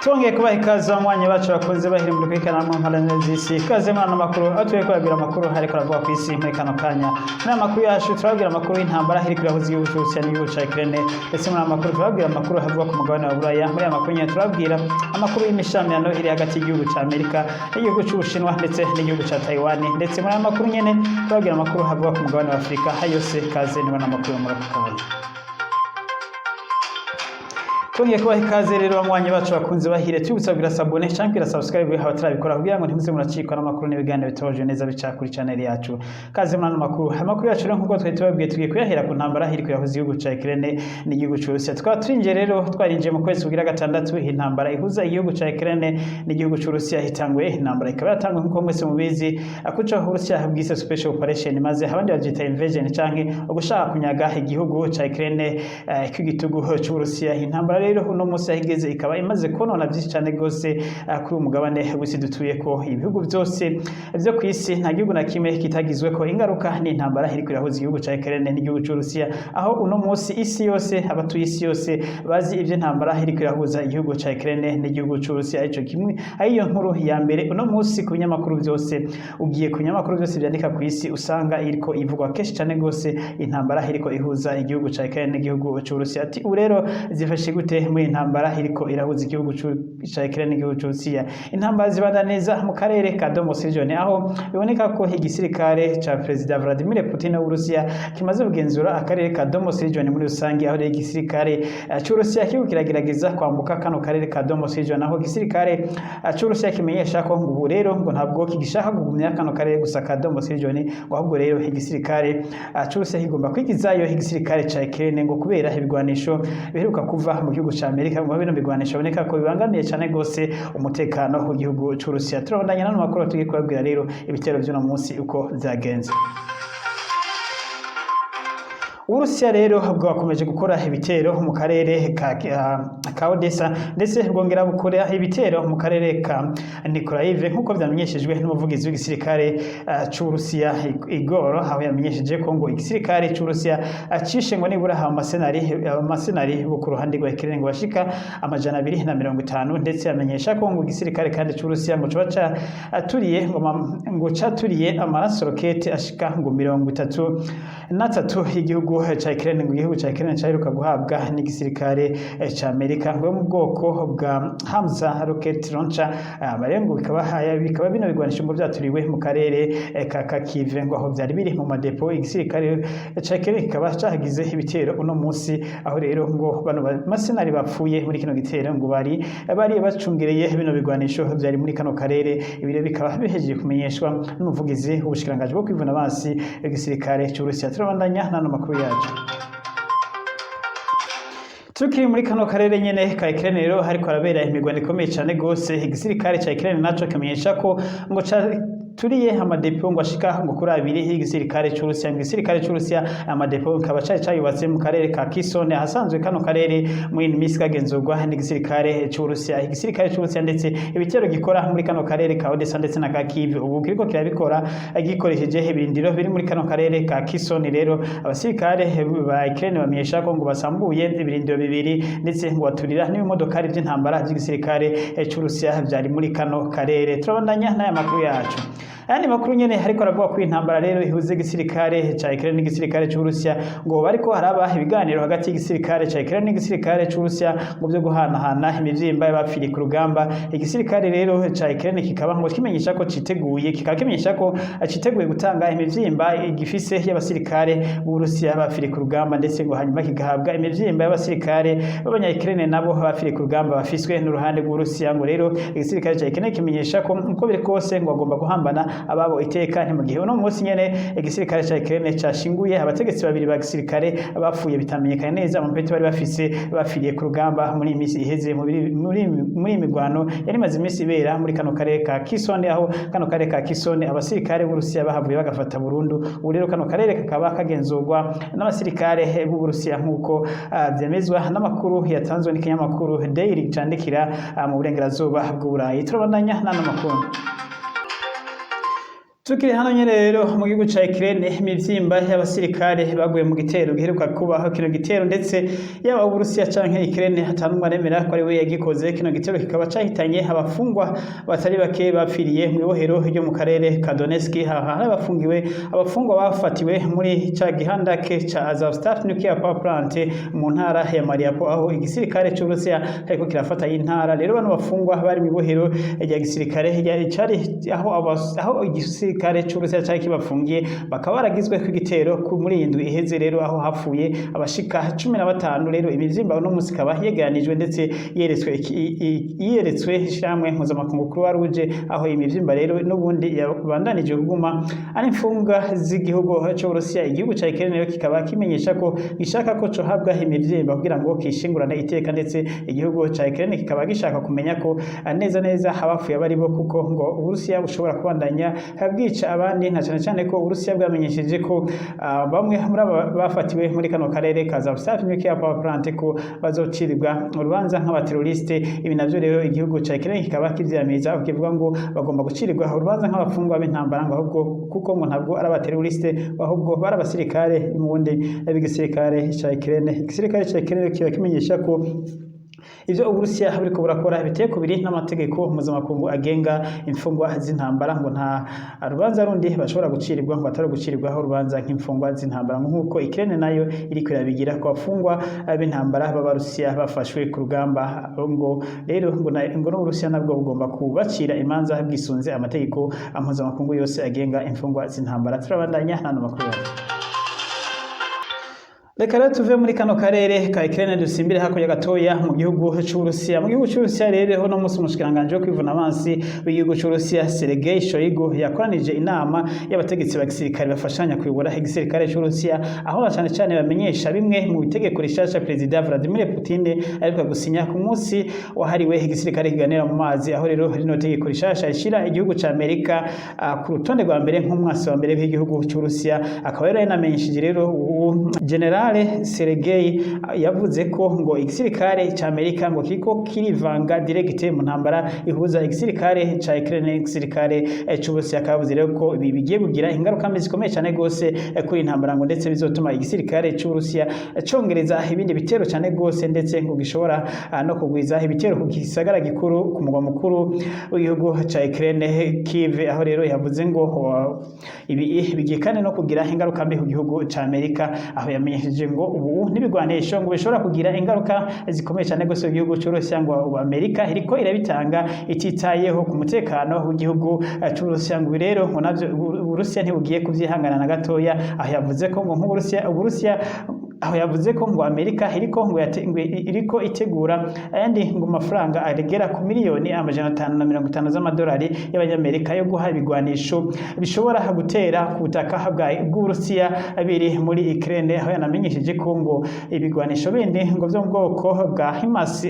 Twongeye kubaha ikaze abanywanyi bacu bakunze bahira muri kwikana mu mpalane z'isi. Ikaze mwana makuru atuye kwabwira makuru hariko aravuga ku isi muri kano kanya. Muri makuru yacu turabwira makuru y'intambara hiri kurahuza igihugu cy'Uburusiya n'igihugu ca Ukraine. Ndetse muri makuru turabwira makuru havuga ku mugabane wa Buraya. Muri makuru nyine turabwira amakuru y'imishamirano iri hagati y'igihugu ca Amerika n'igihugu c'Ubushinwa ndetse n'igihugu ca Taiwan. Ndetse muri makuru nyene turabwira makuru havuga ku mugabane wa Afrika. Hayose kaze ni bana makuru muri kano. Twongeye kubaha ikaze rero abanywanyi bacu bakunze bahire tubusabira sabone cyangwa subscribe abatarabikora kugira ngo ntimuze muracikwa n'amakuru n'ibiganiro bitoje neza bicakuri channel yacu. Kaze mwana amakuru yacu rero nkuko twari tubabwiye tugiye kuyahera ku ntambara hiri kuyahuza igihugu ca Ukraine n'igihugu c'Uburusiya. Tukaba turinje rero twarinje mu kwezi kugira gatandatu intambara ihuza igihugu ca Ukraine n'igihugu c'Uburusiya hitanguye intambara ikaba yatangwe nkuko mwese mubizi akuca Uburusiya bwise special operation maze abandi bavyita invasion canke ugushaka kunyaga igihugu ca Ukraine kw'igitugu c'Uburusiya. Intambara rero uno munsi yahigeze ikaba imaze konona byinshi cyane gose kuri umugabane w'isi dutuye ko ibihugu byose byo ku isi nta gihugu na kimwe kitagizwe ko ingaruka n'intambara hiri kurahuza igihugu ca Ukraine n'igihugu c'Uburusiya, aho uno munsi isi yose abatuye isi yose bazi ivyo ntambara hiri kurahuza igihugu ca Ukraine n'igihugu c'Uburusiya. Ico kimwe ariyo nkuru ya mbere uno munsi ku binyamakuru byose, ugiye ku binyamakuru byose byandika ku isi usanga iriko ivugwa kenshi cyane gose intambara hiriko ihuza igihugu ca Ukraine n'igihugu c'Uburusiya. Ati urero zifashe gute muri intambara iriko irahuza igihugu ca Ukraine n'igihugu c'Uburusiya? Intambara zibanda neza mu karere ka Donbas region, aho biboneka ko igisirikare ca President Vladimir Putin w'Uburusiya kimaze kugenzura akarere ka Donbas region muri rusangi, aho igisirikare c'Uburusiya kiriko kiragerageza kwambuka kano karere ka Donbas region, aho igisirikare c'Uburusiya kimenyesha ko ubu rero ngo ntabwo kigishaka kugumya kano karere gusa ka Donbas region, ngo ahubwo rero igisirikare c'Uburusiya kigomba kwigizayo igisirikare ca Ukraine ngo kubera ibigwanisho biheruka kuva mu gihugu ca Amerika ngo bino bigwanisho boneka ko bibangamiye cyane gose umutekano w'igihugu c'Uburusiya. Turabandanya n'amakuru tugiye kubabwira rero ibitero by'uno munsi uko byagenze. Uburusiya rero bwakomeje gukora ibitero mu karere ka Odessa ndetse bwongera gukora ibitero mu karere ka Nikolaev nkuko byamenyeshejwe n'umuvugizi w'igisirikare c'Uburusiya Igor, aho yamenyesheje ko ngo igisirikare c'Uburusiya cishe ngo nibura amasenari bo ku ruhande rwa Ukraine ngo bashika 250 ndetse yamenyesha ko ngo igisirikare kandi c'Uburusiya ngo caturiye amaraso rokete ashika ngo 33 y'igihugu ca Ukraine, ngo igihugu ca Ukraine cyaheruka guhabwa n'igisirikare ca Amerika ngo mu bwoko bwa Hamza rocket launcher. Abarengo bikaba bino bigwanisho ngo byaturiwe mu karere ka Kharkiv, ngo aho byari biri mu madepo. Igisirikare ca Ukraine kikaba cagize ibitero uno munsi, aho rero ngo bano masenari bapfuye muri kino gitero ngo bari bacungereye bino bigwanisho byari muri kano karere. Ibiro bikaba bihejeje kumenyeshwa n'umuvugizi w'ubushikiranganje bwo kwivuna basi igisirikare c'Uburusiya. Turabandanya n'ano makuru yacu. Tukiri muri kano karere nyene ka Ukraine rero hariko arabera imigwano ikomeye cyane gose. Igisirikare ca Ukraine naco kimenyesha ko ngo turiye amadepo ngo ashika ngo kuri abiri y'igisirikare c'Uburusiya. Igisirikare c'Uburusiya amadepo kaba cyayubatse mu karere ka Kherson, hasanzwe kano karere muri misi kagenzurwa n'igisirikare c'Uburusiya. Igisirikare c'Uburusiya ndetse ibitero gikora muri kano karere ka Odessa ndetse na Kharkiv ubu kiriko kirabikora gikoresheje ibirindiro biri muri kano karere ka Kherson. Rero abasirikare ba Ukraine bamenyesha ko ngo basambuye ibirindiro bibiri ndetse ngo baturira n'ibimodokari by'intambara by'igisirikare c'Uburusiya byari muri kano karere. Turabandanya n'aya makuru yacu. Ayandi makuru nyene hariko aravuga ko intambara rero ihuze igisirikare ca Ukraine n'igisirikare c'Uburusiya, ngo bariko haraba ibiganiro hagati y'igisirikare ca Ukraine n'igisirikare c'Uburusiya mu byo guhanahana imivyimba y'abapfiri ku rugamba. Igisirikare rero ca Ukraine kikaba ngo kimenyesha ko kimenyesha ko citeguye gutanga imivyimba igifise y'abasirikare b'Uburusiya bapfiri ku rugamba, ndetse ngo hanyuma kigahabwa imivyimba y'abasirikare b'abanya Ukraine nabo bapfiri ku rugamba bafiswe n'uruhande rw'Uburusiya. Ngo rero igisirikare ca Ukraine kimenyesha ko uko biri kose ngo agomba guhambana ababo iteka. Ni mu gihe uno munsi nyene igisirikare ca Ukraine cashinguye abategetsi babiri ba gisirikare bapfuye bitamenyekana neza mu mpete bari bafiriye ku rugamba muri imisi iheze muri imigwano yari maze imisi ibera muri kano karere ka Kherson, aho kano karere ka Kherson abasirikare b'Uburusiya bahavuye bagafata burundu. Ubu rero kano karere kakaba kagenzurwa n'abasirikare b'Uburusiya nk'uko byemezwa n'amakuru yatanzwe n'ikinyamakuru Daily candikira mu burengerazuba bw'Uburayi. Turabandanya n'ano makuru. Tukiri hano nyene rero mu gihugu ca Ukraine imivyimba y'abasirikare baguye mu gitero giheruka kubaho. Kino gitero ndetse yaba Uburusiya canke Ukraine hatanumwe aremera ko ari we yagikoze. Kino gitero kikaba cahitanye abafungwa batari bake bapfiriye mu ibohero ryo mu karere ka Donetsk. Hari abafungwa bafatiwe muri ca gihandake ca Azovstal Nuclear Power Plant mu ntara ya Mariupol, aho igisirikare c'Uburusiya ariko kirafata intara. Rero bano bafungwa bari mu ibohero rya gisirikare cari aho igisirikare c'Uburusiya cari kibafungiye, bakaba baragizwe ku gitero muri indwi iheze rero, aho hapfuye abashika 15. Rero imivyimba no musi kaba yegeranijwe ndetse yeretswe ishamwe mpuzamakungu Croix Rouge, aho imivyimba rero n'ubundi yabandanije kuguma ari imfunga z'igihugu c'Uburusiya. Igihugu ca Ukraine rero kikaba kimenyesha ko gishaka ko cohabwa imivyimba kugira ngo kishingurane iteka, ndetse igihugu ca Ukraine kikaba gishaka kumenya ko neza abapfuye bari bo, kuko ngo Uburusiya bushobora kubandanya bwica abandi, na cyane ko Uburusiya bwamenyesheje ko bamwe muri bafatiwe muri kano karere ka Azovstal Nuclear Power Plant ko bazocirirwa urubanza nk'abateroriste. Ibi navyo rero igihugu ca Ukraine kikaba kivyamiriza, kivuga ngo bagomba gucirirwa urubanza nk'abafungwa b'intambara, ngo ahubwo kuko ngo ntabwo ari abateroriste, ahubwo bari abasirikare mu bundi b'igisirikare ca Ukraine. Igisirikare ca Ukraine kiba kimenyesha ko ivyo Uburusiya buriko burakora biteye kubiri n'amategeko mpuzamakungu agenga imfungwa z'intambara, ngo nta rubanza rundi bashobora gucirirwa, ngo batari gucirirwaho urubanza nk'imfungwa z'intambara, nk'uko Ukraine nayo iriko irabigira ku bafungwa b'intambara b'Abarusiya bafashwe ku rugamba. Ngo rero ngo n'Uburusiya nabwo bugomba kubacira imanza bwisunze amategeko mpuzamakungu yose agenga imfungwa z'intambara. Turabandanya hano makuru. Reka rero tuve muri kano karere ka Ukraine dusimbire hakurya gatoya mu gihugu c'Uburusiya. Mu gihugu c'Uburusiya rero no musi umushikiranganje wo kwivuna amansi w'igihugu c'Uburusiya Sergei Shoigu yakoranije inama y'abategetsi ba gisirikare bafashanya kuyobora igisirikare c'Uburusiya, aho cyane bamenyesha bimwe mu bitegeko rishasha Perezida Vladimir Putin ariko gusinya ku munsi wahariwe igisirikare kiganira mu mazi, aho rero rino tegeko rishasha rishira igihugu ca Amerika ku rutonde rwa mbere nk'umwasi wa mbere w'igihugu c'Uburusiya. Akaba rero yanamenyesheje rero General Sergei yavuze ko ngo igisirikare ca Amerika ngo kiko kirivanga direct mu ntambara ihuza igisirikare ca Ukraine n'igisirikare c'Uburusiya. Akavuze rero ko ibi bigiye kugira ingaruka mbi zikomeye cyane gose kuri intambara, ngo ndetse bizotuma igisirikare c'Uburusiya congereza ibindi bitero cyane gose, ndetse ngo gishobora no kugwiza ibitero ku gisagara gikuru ku mugwa mukuru w'igihugu ca Ukraine Kiev. Aho rero yavuze ngo ibi bigiye kandi no kugira ingaruka mbi ku gihugu ca Amerika, aho yamenyesheje ngo ubu n'ibigwanisho ngo bishobora kugira ingaruka zikomeye cyane gose mu gihugu c'Uburusiya, ngo Amerika iriko irabitanga ititayeho ku mutekano w'igihugu c'Uburusiya. Ngo rero ngo navyo Uburusiya ntibugiye kuvyihangana na gatoya, aho yavuze ko ngo Uburusiya aho yavuze ko ngo Amerika iriko itegura ayandi ngo mafaranga aregera ku miliyoni 550 z'amadolari y'abanyamerika yo guha ibigwanisho bishobora gutera ku butaka bw'Uburusiya biri muri Ukraine. Aho yanamenyesheje ko ngo ibigwanisho bindi ngo byo mu bwoko bwa HIMARS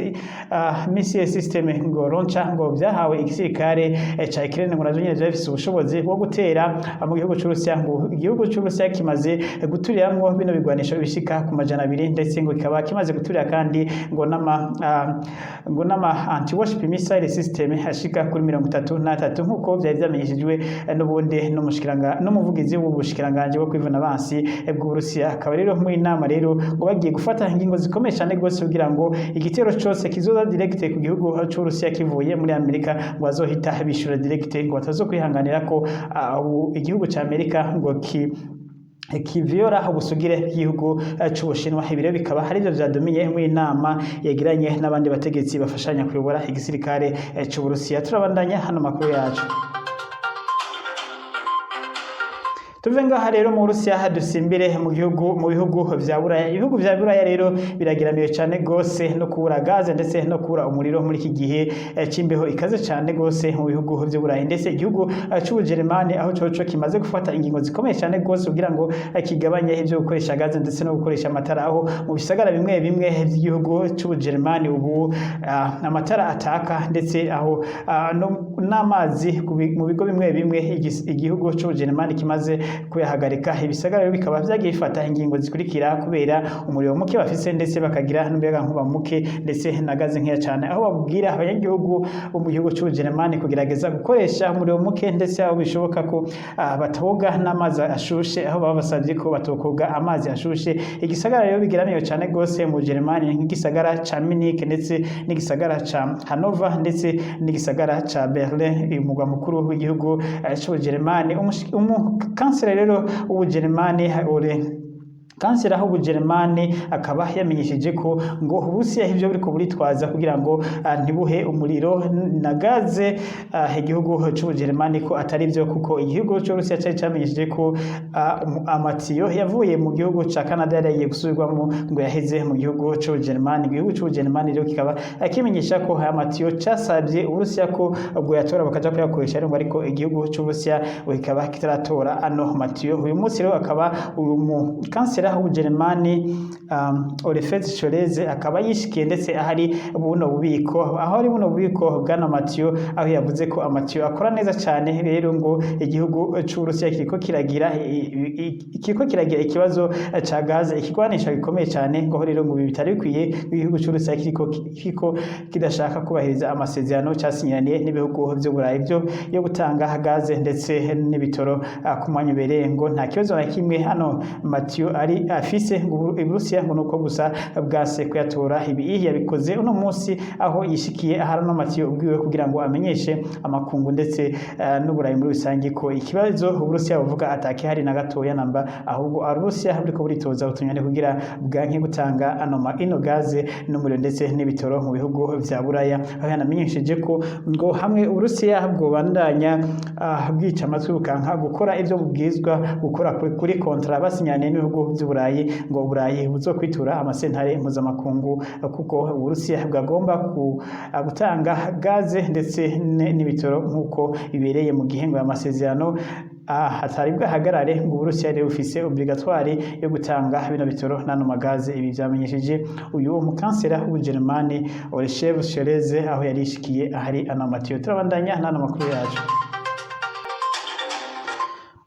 missile system ngo launcher ngo byahawe igisirikare ca Ukraine, ngo navyo nyene bifise ubushobozi bwo gutera mu gihugu c'Uburusiya. Ngo igihugu c'Uburusiya kimaze guturiramwo bino bigwanisho bishika ku 200, ndetse ngo kikaba kimaze guturira kandi ngo nama anti-warship missile system ashika kuri 33, nkuko byari byamenyeshejwe n'ubundi n'umuvugizi w'ubushikiranganje bwo kwivuna abansi bw'Uburusiya. Akaba rero mu inama rero ngo bagiye gufata ingingo zikomeye cyane gose kugira ngo igitero cyose kizoza direct ku gihugu c'Uburusiya kivuye muri Amerika ngo azohita bishura direct, ngo batazokwihanganira ko igihugu ca Amerika ngo kivyora ubusugire bw'igihugu c'Ubushinwa. Ibi rero bikaba hari byo vyadomiye mu inama yagiranye n'abandi bategetsi bafashanya kuyobora igisirikare c'Uburusiya. Turabandanya hano makuru yacu. Tuve ngaha rero mu Burusiya dusimbire mu bihugu vya Buraya. Ibihugu vya Buraya rero biragiramiye cyane gose no kubura gaze ndetse no kubura umuriro muri iki gihe c'imbeho ikaze cyane gose mu bihugu vya Buraya, ndetse igihugu c'Ubujerumani aho coco kimaze gufata ingingo zikomeye cyane gose kugira ngo kigabanye ivyo gukoresha gaze ndetse no gukoresha amatara, aho mu bisagara bimwe by'igihugu c'Ubujerumani ubu amatara ataka, ndetse aho n'amazi mu bigo bimwe igihugu c'Ubujerumani kimaze kuyahagarika. Ibisagara rero bikaba vyagiye bifata ingingo zikurikira kubera umuriro muke bafise ndetse bakagira n'umuyaga nkuba muke ndetse na gaze nkeya cyane, aho babwira abanyagihugu bo mu gihugu c'Ubujeremani kugerageza gukoresha umuriro muke ndetse aho bishoboka ko batoga n'amazi ashushe, aho baba basavye ko batokoga amazi ashushe. Igisagara rero bigeramiye cyane gose mu Bujeremani nk'igisagara ca Munich ndetse n'igisagara ca Hannover ndetse n'igisagara ca Berlin, umugwa mukuru w'igihugu c'Ubujeremani. Umukansela rero w'Ubujeremani kansera ho Ubujeremani akaba yamenyesheje ko ngo Uburusiya ivyo buriko buritwaza kugira ngo ntibuhe umuriro na gaze igihugu c'Ubujeremani ko atari vyo, kuko igihugu c'Uburusiya cari camenyesheje ko amatiyo yavuye mu gihugu ca Canada yaragiye gusubirwamo ngo yaheze mu gihugu c'Ubujeremani. Igihugu c'Ubujeremani rero kikaba kimenyesha ko aya matiyo casavye Uburusiya ko ubwo yatora bakaja kuyakoresha, ariko igihugu c'Uburusiya kikaba kitaratora ano matiyo. Uyu munsi rero akaba uyu kansera Ubujeremani Olafet Scholz akaba yishikiye ndetse ahari buno bubiko, aho ari buno bubiko bw'ano matiyo, aho yavuze ko amatiyo akora neza cyane. Rero ngo igihugu c'Uburusiya kiriko kiragira ikibazo ca gaze, ikigwanisha gikomeye cyane, ngo rero ngo bitari bikwiye igihugu c'Uburusiya kiriko kidashaka kubahiriza amasezerano cyasinyaniye n'ibihugu by'Uburayi byo yo gutanga gaze ndetse n'ibitoro ku mwanya ubereye. Ngo nta kibazo na kimwe hano matiyo ari afise, ngo Uburusiya ngo nuko gusa bwase kuyatora. Ibi yabikoze uno munsi aho yishikiye ahari no matiyo ubwiwe kugira ngo amenyeshe amakungu ndetse n'Uburayi muri rusange ko ikibazo Uburusiya buvuga ataki hari na gatoya namba, ahubwo Uburusiya buriko buritoza utunyane kugira bwanke gutanga ino gaze n'umuriro ndetse n'ibitoro mu bihugu vya Buraya. Aho yanamenyesheje ko ngo hamwe Uburusiya bwobandanya bwica amatwi bukanka gukora ivyo bubwizwa gukora kuri kontra basinyaniye n'ibihugu by'Uburayi, ngo Uburayi buzokwitura amasentare mpuzamakungu kuko Uburusiya bwagomba gutanga gaze ndetse n'ibitoro nk'uko bibereye mu gihe ngo amasezerano hatari bwahagarare. Ngo Uburusiya rero bufise obligatoire yo gutanga bino bitoro n'ano magaze. Ibi vyamenyesheje uyu mukansera w'Ubujeremani Olafet Scholz aho yarishikiye ahari ano matiyo. Turabandanya n'ano makuru yacu.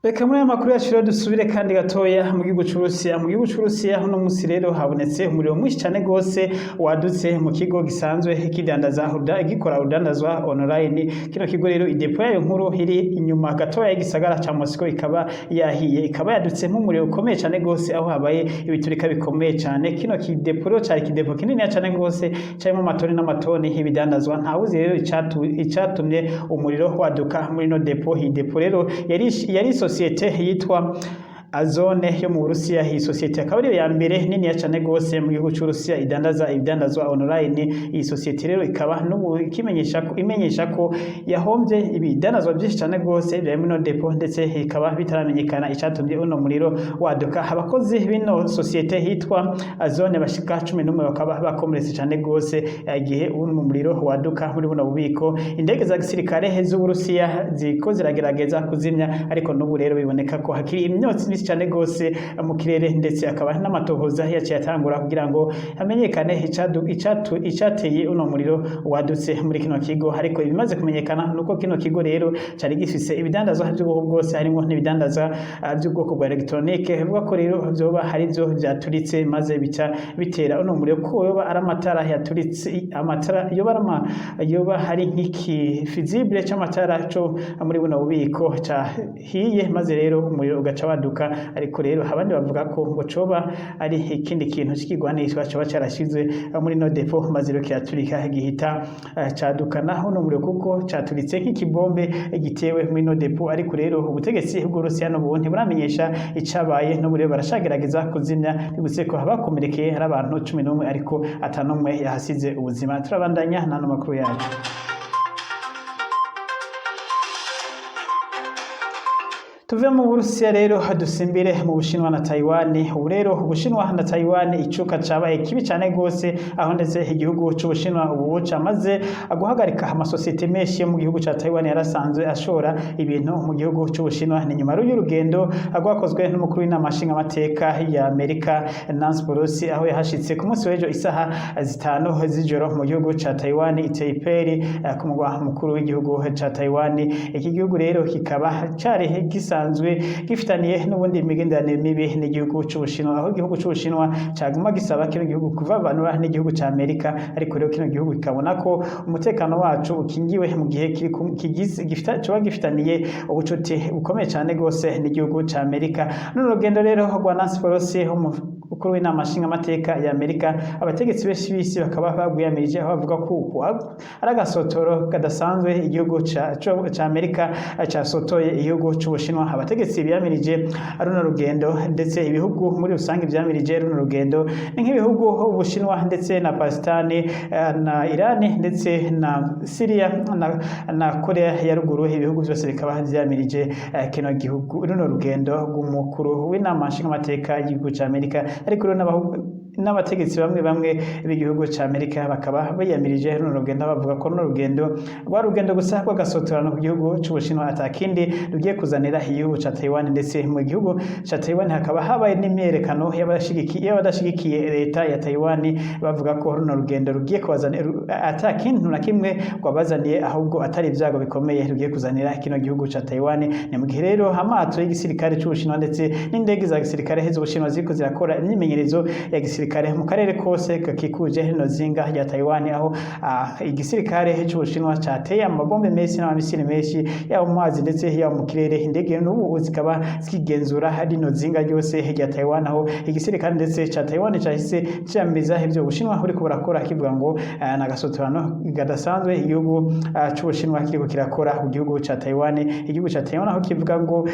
Reka muri aya makuru yacu rero dusubire kandi gatoya mu gihugu c'Uburusiya. Mu gihugu c'Uburusiya uno munsi rero habonetse umuriro mwinshi cyane gose wadutse mu kigo gisanzwe kidandaza gikora udandazwa online. Kino kigo rero idepo yayo nkuru iri inyuma gatoya y'igisagara ca Moscow ikaba yahiye, ikaba yadutse nk'umuriro ukomeye cyane gose, aho habaye ibiturika bikomeye cyane. Kino kidepo rero cari kidepo kinini cyane gose cyarimo amatoni n'amatoni y'ibidandazwa. Ntawuzi rero icatumye umuriro waduka muri no depo. Iyi depo rero yari sosiyete yitwa Azone yo mu Burusiya. Iyi sosiyete akaba ari ya mbere nini cyane gose mu gihugu c'Uburusiya idandaza ibidandazwa online. Iyi sosiyete rero ikaba n'ubu imenyesha ko yahombye ibidandazwa byinshi cyane gose bya no depo, ndetse ikaba bitaramenyekana icatumye uno muriro waduka. Abakozi bino sosiyete hitwa Azone bashika 11 bakaba bakomeretse cyane gose igihe uno muriro waduka muri buno bubiko. Indege za gisirikare z'Uburusiya ziko ziragerageza kuzimya, ariko n'ubu rero biboneka ko hakiri imyotsi cyane gose mu kirere, ndetse akaba n'amatohoza yaciye atangura kugira ngo hamenyekane icateye uno muriro wadutse muri kino kigo. Ariko ibimaze kumenyekana nuko kino kigo rero cari gifise ibidandazwa by'ubwoko bwose, harimo n'ibidandazwa by'ubwoko bwa electronique. Bivuga ko rero vyoba hari byo vyaturitse maze bica bitera uno muriro, ko yoba ari amatara yaturitse, amatara yoba hari nk'iki fizible c'amatara co muri buno bubiko hiye, maze rero umuriro ugaca waduka. Ariko rero abandi bavuga ko ngo coba ari ikindi kintu c'ikigwanishwa coba carashizwe muri no depo, maze rero kiraturika gihita cadukana uno muriro, kuko caturitse nk'ikibombe gitewe muri no depo. Ariko rero ubutegetsi bw'Uburusiya n'ubu ntiburamenyesha icabaye, no rero barashagerageza kuzimya. Bibutse ko abakomerekeye hari abantu 11 ariko atanumwe yahasize ubuzima. Turabandanya n'ano makuru yacu. Tuve mu Burusiya rero dusimbire mu Bushinwa na Taiwan. Ubu rero Ubushinwa na Taiwan icuka cabaye kibi cyane gose, aho ndetse igihugu c'Ubushinwa ubu camaze guhagarika amasosiyete menshi yo mu gihugu ca Taiwan yarasanzwe ashora ibintu mu gihugu c'Ubushinwa. Ni nyuma y'urugendo rwakozwe n'umukuru w'inama nshingamateka ya Amerika Nancy Pelosi, aho yahashitse ku munsi w'ejo isaha 5 z'ijoro mu gihugu ca Taiwan i Taipei, ku mugwa mukuru w'igihugu ca Taiwan. Iki gihugu rero kikaba cari gisa gisanzwe gifitaniye n'ubundi imigenderanire mibi n'igihugu c'Ubushinwa, aho igihugu c'Ubushinwa caguma gisaba kino gihugu kuvavanura n'igihugu ca Amerika, ariko rero kino gihugu kikabona ko umutekano wacu ukingiwe mu gihe coba gifitaniye ubucuti bukomeye cyane rwose n'igihugu ca Amerika. Nuno rugendo rero rwa Nancy Pelosi umukuru w'inama nshingamateka ya Amerika, abategetsi benshi b'isi bakaba bagwiyamirije aho bavuga ko ari agasotoro kadasanzwe igihugu ca Amerika casotoye igihugu c'Ubushinwa. Abategetsi biyamirije runo rugendo ndetse ibihugu muri rusange byamirije runo rugendo ni nk'ibihugu Ubushinwa ndetse na Pakistan na Iran ndetse na Syria na Korea ya ruguru. Ibihugu byose bikaba vyamirije kino gihugu runo rugendo rw'umukuru w'inama nshingamateka y'igihugu ca Amerika, ariko n'abategetsi bamwe b'igihugu ca Amerika bakaba biyamirije runo rugendo, bavuga ko runo rugendo gusa rw'agasotorano ku gihugu c'Ubushinwa atakindi rugiye kuzanira igihugu ca Taiwan, ndetse mu gihugu ca Taiwan hakaba habaye n'imyerekano y'abadashigikiye leta ya Taiwan, bavuga ko runo rugendo rugiye kubazanira atakintu na kimwe rwabazaniye, ahubwo atari ibyago bikomeye rugiye kuzanira kino gihugu ca Taiwan. Ni mu gihe rero amato y'igisirikare c'Ubushinwa ndetse n'indege za gisirikare z'Ubushinwa ziriko zirakora imyimenyerezo ya gisirikare mu karere kose gakikuje rino zinga rya Taiwan, aho igisirikare c'Ubushinwa cateye amabombe menshi n'amamisiri menshi yaba mu mazi ndetse yaba mu kirere. Indege n'ubu zikaba zikigenzura rino zinga ryose rya Taiwan, aho igisirikare ndetse ca Taiwan cahise ciyamiriza ivyo Ubushinwa buriko burakora, kivuga ngo n'agasotorano gadasanzwe igihugu c'Ubushinwa kiriko kirakora ku gihugu ca Taiwan. Igihugu ca Taiwan aho kivuga ngo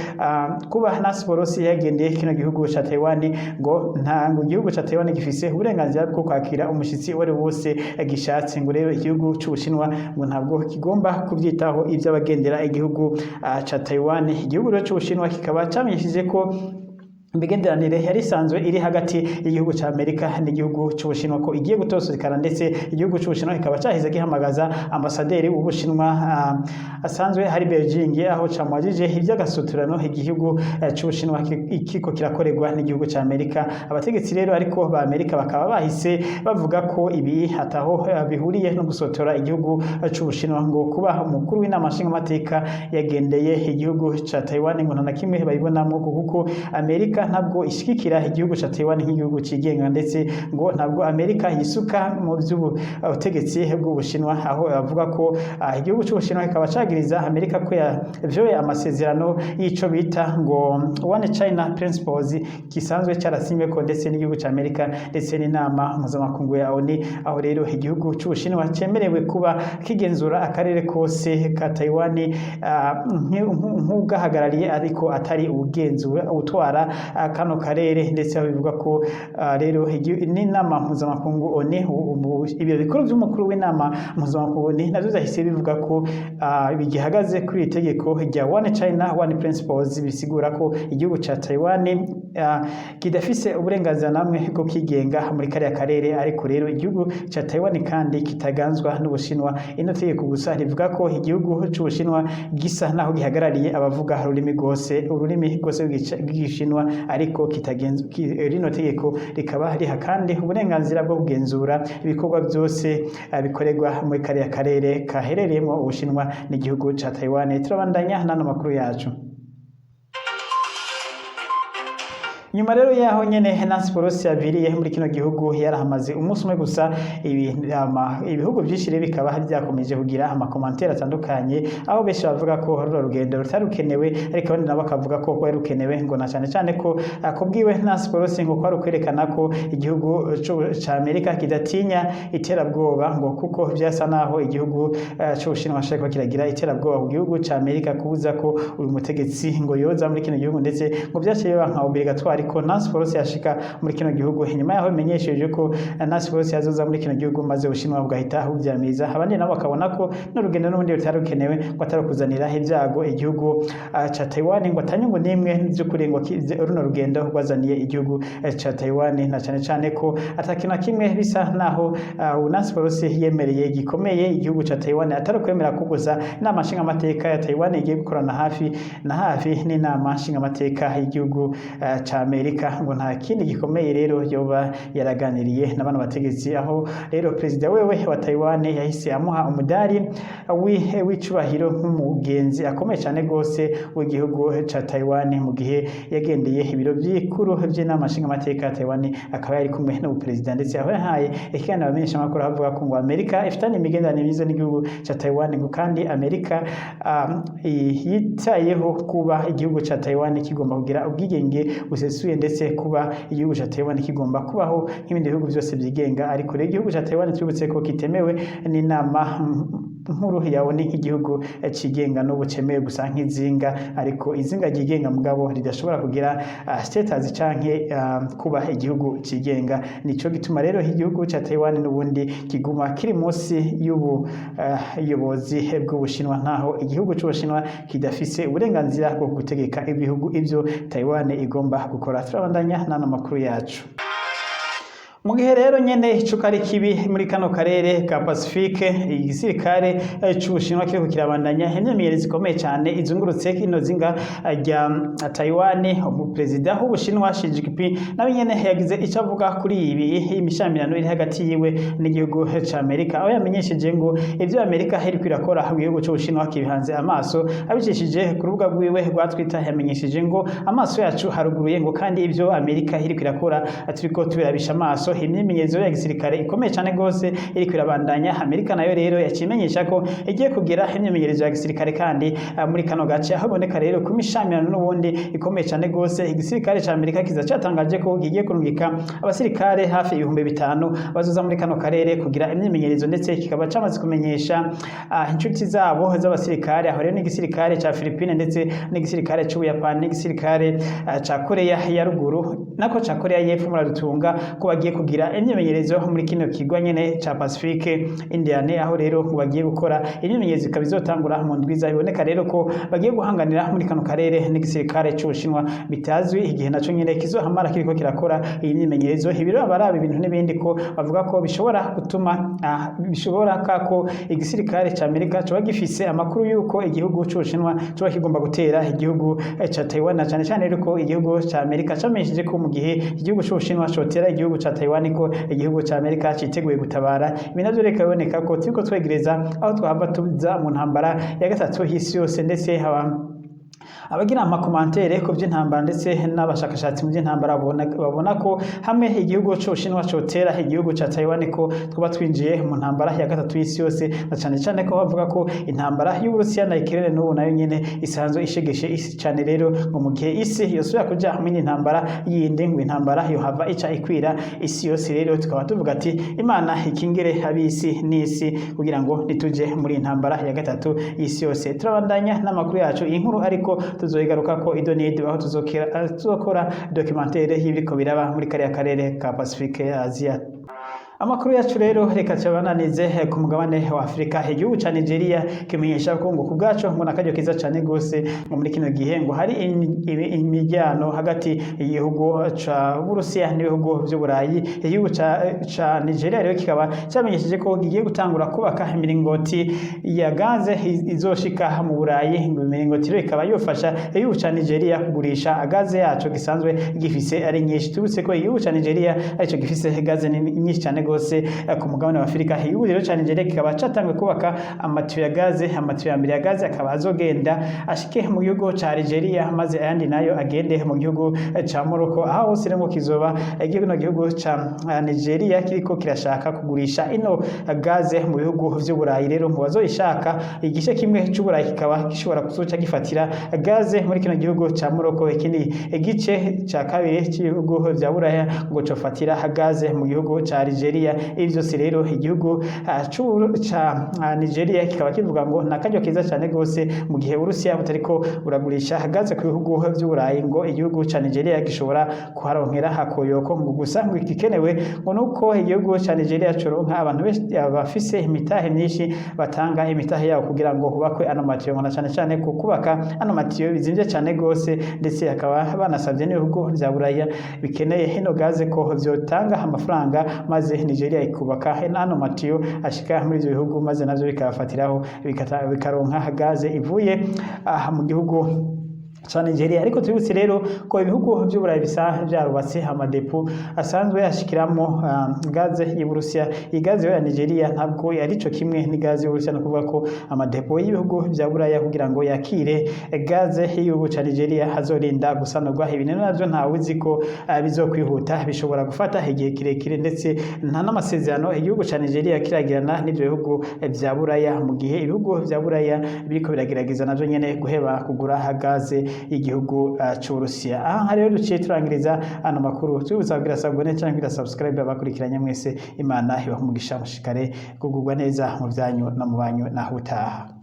kuba Nancy Pelosi yagendeye kino gihugu ca Taiwan, ngo ntango igihugu ca Taiwan gifise uburenganzira bwo kwakira umushitsi wari wose gishatse. Ngo rero igihugu c'Ubushinwa ngo ntabwo kigomba kuvyitaho ivy'abagendera igihugu ca Taiwan. Igihugu rero c'Ubushinwa kikaba camenyesheje ko imigenderanire yari isanzwe iri hagati y'igihugu ca Amerika n'igihugu c'Ubushinwa ko igiye gutosekana, ndetse igihugu c'Ubushinwa kikaba cahize gihamagaza ambasaderi w'Ubushinwa asanzwe hari Beijing, aho camwajije ivy'agasotorano igihugu c'Ubushinwa kiko kirakorerwa n'igihugu ca Amerika. Abategetsi rero ariko ba Amerika bakaba bahise bavuga ko ibi hataho bihuriye no gusotora igihugu c'Ubushinwa, ngo kuba umukuru w'inama nshingamateka yagendeye igihugu ca Taiwan ngo nta na kimwe bayibonamwo, kuko Amerika ntabwo ishigikira igihugu ca Taiwan nk'igihugu cigenga, ndetse ngo ntabwo Amerika yisuka mu by'ubutegetsi bw'Ubushinwa, aho bavuga ko igihugu c'Ubushinwa kikaba cagiriza Amerika ko yavyoye amasezerano y'ico bita ngo One China Principles gisanzwe carasinyweko ndetse n'igihugu ca Amerika ndetse n'inama mpuzamakungu ya ONU, aho rero igihugu c'Ubushinwa cemerewe kuba kigenzura akarere kose ka Taiwan nk'ugahagarariye, ariko atari ugenzura utwara kano karere. Ndetse bivuga ko rero n'inama mpuzamakungu ONU ibyo bikuru by'umukuru w'inama mpuzamakungu ONU navyo zahise bivuga ko bigihagaze kuri itegeko rya One China One Principles, bisigura ko igihugu ca Taiwan kidafise uburenganzira namwe bwo kigenga muri kariya karere, ariko rero igihugu ca Taiwan kandi kitaganzwa n'Ubushinwa. Ino tegeko gusa rivuga ko igihugu c'Ubushinwa gisa naho gihagarariye abavuga ururimi rwose rw'Igishinwa, ariko rino tegeko rikaba riha kandi uburenganzira bwo kugenzura ibikorwa byose bikorerwa muri kariya karere kaherereyemo Ubushinwa n'igihugu ca Taiwan. Turabandanya n'ano makuru yacu. Nyuma rero yaho nyene Nancy Pelosi yaviriye muri kino gihugu yarahamaze umunsi umwe gusa, ibihugu byinshi bikaba byakomeje kugira amakomantere atandukanye, aho benshi bavuga ko runo rugendo rutarukenewe, ariko abandi nabo bakavuga ko rwari rukenewe, ngo na cyane ko akubwiwe Nancy Pelosi ngo kwari kwerekana ko igihugu ca Amerika kidatinya iterabwoba, ngo kuko byasa naho igihugu c'Ubushinwa ashaka kiragira iterabwoba ku gihugu ca Amerika, kubuza ko uyu mutegetsi ngo yoza muri kino gihugu, ndetse ngo byaciye banka obligatoire ko Nancy Pelosi yashika muri kino gihugu. Inyuma yaho bimenyesheje ko Nancy Pelosi yazoza muri kino gihugu maze Ubushinwa bugahita buvyamiriza, abandi nabo bakabona ko n'urugendo n'ubundi rutarukenewe, ngo atarukuzanira ibyago igihugu ca Taiwan, ngo atanyungu nimwe by'ukuri ngo runo rugendo rwazaniye igihugu ca Taiwan, na cyane ko atakintu kimwe bisa naho Nancy Pelosi yemereye gikomeye igihugu ca Taiwan, atarukwemera kuguza inama nshingamateka ya Taiwan igiye gukorana hafi n'inama nshingamateka y'igihugu ca Amerika ngo nta kindi gikomeye rero yoba yaraganiriye na bano bategetsi, aho rero perezida wewe wa Taiwan yahise amuha umudari w'icubahiro nk'umugenzi akomeye cyane gose w'igihugu ca Taiwan mu gihe yagendeye ibiro by'ikuru by'inama nshingamateka ya Taiwan, akaba yari kumwe n'ubuperezida ndetse aho yahaye ikiganiro abamenyesha amakuru avuga ko ngo Amerika ifitanye imigenderanire myiza n'igihugu ca Taiwan, ngo kandi Amerika yitayeho kuba igihugu ca Taiwan kigomba kugira ubwigenge busesuye ndetse kuba igihugu ca Taiwan kigomba kubaho nk'ibindi bihugu byose byigenga, ariko rero igihugu ca Taiwan twibutse ko kitemewe n'inama nkuru yawe ni nk'igihugu cigenga n'ubu cemewe gusa nk'izinga, ariko izinga ryigenga mugabo ridashobora kugira status canke kuba igihugu cigenga. Nico gituma rero igihugu ca Taiwan n'ubundi kiguma kiri munsi y'ubuyobozi bw'Ubushinwa, ntaho igihugu c'Ubushinwa kidafise uburenganzira bwo gutegeka ibihugu ivyo Taiwan igomba gukora. Turabandanya n'ano makuru yacu. Mu gihe rero nyene icuka ari kibi muri kano karere ka Pacifique, igisirikare c'Ubushinwa kiriko kirabandanya imyimenyerezo ikomeye cyane izungurutse kino zinga rya Taiwan. Umuperezida w'Ubushinwa Xi Jinping nawe nyene yagize icyo avuga kuri ibi imishamirano iri hagati yiwe n'igihugu ca Amerika, aho yamenyesheje ngo ivyo Amerika iriko irakora mu gihugu c'Ubushinwa kibihanze amaso. Abicishije ku rubuga rwiwe rwa Twitter yamenyesheje ngo amaso yacu haruguruye, ngo kandi ivyo Amerika iriko irakora turiko tubirabisha amaso. Imyimenyerezo ya gisirikare ikomeye cyane gose iri kwirabandanya. Amerika nayo rero yacimenyesha ko igiye kugira imyimenyerezo ya gisirikare kandi muri kano gace, aho boneka rero ku mishamirano n'ubundi ikomeye cyane gose. Igisirikare ca Amerika kiza cyatangaje ko gigiye kurungika abasirikare hafi 5,000 bazoza muri kano karere kugira imyimenyerezo, ndetse kikaba cyamaze kumenyesha inshuti zabo z'abasirikare, aho rero n'igisirikare ca Philippines ndetse n'igisirikare c'Ubuyapani n'igisirikare ca Korea ya ruguru nako ca Korea y'epfo muradutunga ko bagiye kugira imyimenyerezo muri kino kigwa nyene ca Pacifique Indian, aho rero bagiye gukora imyimenyerezo ikaba izotangura mu ndwiza. Biboneka rero ko bagiye guhanganira muri kano karere n'igisirikare c'Ubushinwa, bitazwi igihe naco nyene kizohamara kiriko kirakora iyi myimenyerezo. Ibiro baraba ibintu n'ibindi ko bavuga ko bishobora gutuma bishobora kako igisirikare ca Amerika cyo gifise amakuru yuko igihugu c'Ubushinwa cyo kigomba gutera igihugu ca Taiwan, na cyane cyane rero ko igihugu ca Amerika camenyesheje ko mu gihe igihugu c'Ubushinwa cotera igihugu ca Taiwan ko igihugu ca Amerika citeguye gutabara. Ibi navyo reka biboneka ko turiko twegereza aho twahava tuza mu ntambara ya gatatu y'isi yose, ndetse abagira amakomantere ku by'intambara ndetse n'abashakashatsi mu by'intambara babona ko hamwe igihugu c'Ubushinwa cotera igihugu ca Taiwan ko twaba twinjiye mu ntambara ya gatatu y'isi yose, na cyane cyane ko bavuga ko intambara y'Uburusiya na Ukraine n'ubu nayo nyene isanzwe ishegeshe isi cyane. Rero ngo mu gihe isi yosubira kuja muri intambara yindi, ngo intambara yo hava ica ikwira isi yose. Rero tukaba tuvuga ati Imana ikingire abisi n'isi kugira ngo nituje muri intambara ya gatatu y'isi yose. Turabandanya n'amakuru yacu inkuru, ariko tuzoyigaruka ko idonido aho tuzokora documentaire y'ibiriko biraba muri kariya karere ka Pacifique ya Asia. Amakuru yacu rero reka cyabananize ku mugabane wa Afrika. Igihugu ca Nigeria kimenyesha ko ngo kubgaco ngo nakaryo kiza cyane gose ngo muri kino gihe ngo hari imijyano hagati y'igihugu ca Burusiya n'ibihugu by'Uburayi. Igihugu ca Nigeria rero kikaba cyamenyesheje ko gigiye gutangura kubaka imiringoti ya gaze izoshika mu Burayi. Ngo imiringoti rero ikaba yofasha igihugu ca Nigeria kugurisha gaze yaco gisanzwe gifise ari nyinshi. Tubutse ko igihugu ca Nigeria arico gifise gaze nyinshi cyane gose ku mugabane wa Afrika. Igihugu rero ca Nigeria kikaba catangwe kubaka amatiyo ya gaze. Amatiyo ya mbere ya gaze akaba azogenda ashike mu gihugu ca Algeria, maze ayandi nayo agende mu gihugu ca Morocco. Aho hose rero kizoba igihugu ca Nigeria kiriko kirashaka kugurisha ino gaze mu bihugu vy'Uburayi. Rero mu bazoyishaka igice kimwe c'Uburayi kikaba gishobora kuzoca gifatira gaze muri kino gihugu ca Morocco, ikindi igice ca kabiri cy'ibihugu vya Buraya ngo cofatira gaze mu gihugu ca Algeria. Ibi byose rero igihugu ca Nigeria kikaba kivuga ngo nakaryo kiza cyane gose mu gihe Urusiya butariko buragurisha gaze ku bihugu by'Uburayi, ngo igihugu ca Nigeria gishobora kuharonkera hakoyoko. Ngo gusa ngo ikikenewe ngo nuko igihugu ca Nigeria coronka abantu bafise imitahe myinshi batanga imitahe yabo kugira ngo hubakwe ano matiyo, na cyane cyane ku kubaka ano matiyo bizimvye cyane gose, ndetse akaba banasabye n'ibihugu vya Buraya bikeneye hino gaze ko vyotanga amafaranga, maze Nigeria ikubaka hano matiyo ashika muri ivyo bihugu, maze navyo bikafatiraho bikaronka gaze ivuye mu gihugu ca Nigeria. Ariko tubutse rero ko ibihugu by'Uburayi bisa byarubatse amadepo asanzwe yashikiramo gaze y'Uburusiya. Igaze ya Nigeria ntabwo yari co kimwe ni gaze y'Uburusiya, no kuvuga ko amadepo y'ibihugu bya Buraya kugira ngo yakire gaze y'igihugu ca Nigeria hazorinda gusanurwa. Ibintu navyo ntawe uzi ko bizokwihuta, bishobora gufata igihe kirekire, ndetse nta n'amasezerano igihugu ca Nigeria kiragirana n'ivyo bihugu vya Buraya, mu gihe ibihugu vya Buraya biriko biragerageza navyo nyene guheba kugura gaze y'igihugu c'Uburusiya. Aha rero duciye turangiriza ano makuru, tubutsa kugira sabone canke subscribe abakurikiranye mwese. Imana ibahe umugisha mushikare kugubwa neza mu vyanyu no mu banyu naho utaha.